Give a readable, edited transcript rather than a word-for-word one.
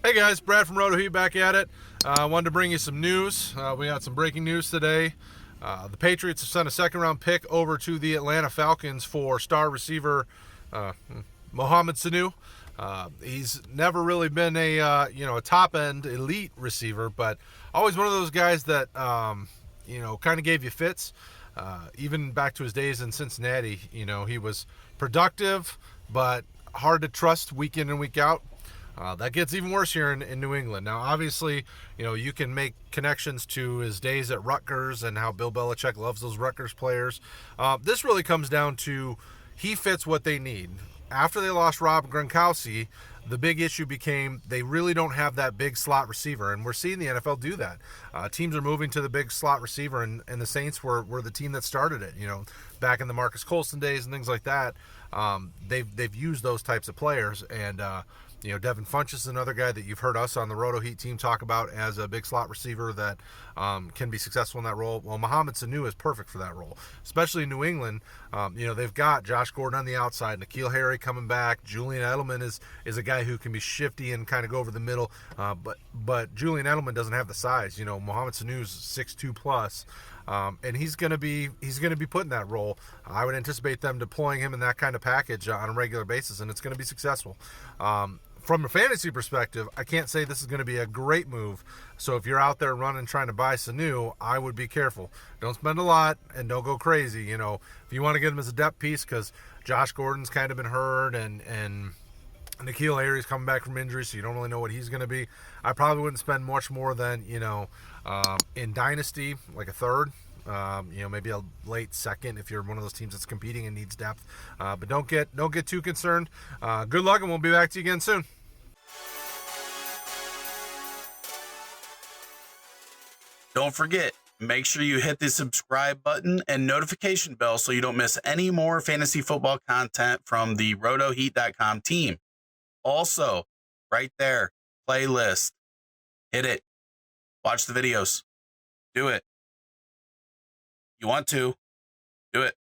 Hey guys, Brad from RotoHeat back at it. I wanted to bring you some news. We got some breaking news today. The Patriots have sent a second-round pick over to the Atlanta Falcons for star receiver Mohamed Sanu. He's never really been a top-end elite receiver, but always one of those guys that kind of gave you fits. Even back to his days in Cincinnati, he was productive, but hard to trust week in and week out. That gets even worse here in New England. Now, obviously, you can make connections to his days at Rutgers and how Bill Belichick loves those Rutgers players. This really comes down to he fits what they need. After they lost Rob Gronkowski, the big issue became they really don't have that big slot receiver, and we're seeing the NFL do that. Teams are moving to the big slot receiver, and the Saints were the team that started it. Back in the Marcus Colston days and things like that. They've used those types of players, and Devin Funchess is another guy that you've heard us on the RotoHeat team talk about as a big slot receiver that can be successable in that role. Well, Mohamed Sanu is perfect for that role, especially in New England. They've got Josh Gordon on the outside, N'Keal Harry coming back. Julian Edelman is a guy who can be shifty and kind of go over the middle, but Julian Edelman doesn't have the size. Mohamed Sanu's 6'2 plus. And he's going to be put in that role. I would anticipate them deploying him in that kind of package on a regular basis, and it's going to be successful. From a fantasy perspective, I can't say this is going to be a great move. So if you're out there running trying to buy Sanu, I would be careful. Don't spend a lot and don't go crazy. If you want to get him as a depth piece, because Josh Gordon's kind of been hurt and N'Keal Harry's coming back from injury, so you don't really know what he's going to be. I probably wouldn't spend much more than in Dynasty, like a third. Maybe a late second if you're one of those teams that's competing and needs depth. But don't get too concerned. Good luck, and we'll be back to you again soon. Don't forget, make sure you hit the subscribe button and notification bell so you don't miss any more fantasy football content from the RotoHeat.com team. Also, right there, playlist. Hit it. Watch the videos. Do it. You want to. Do it.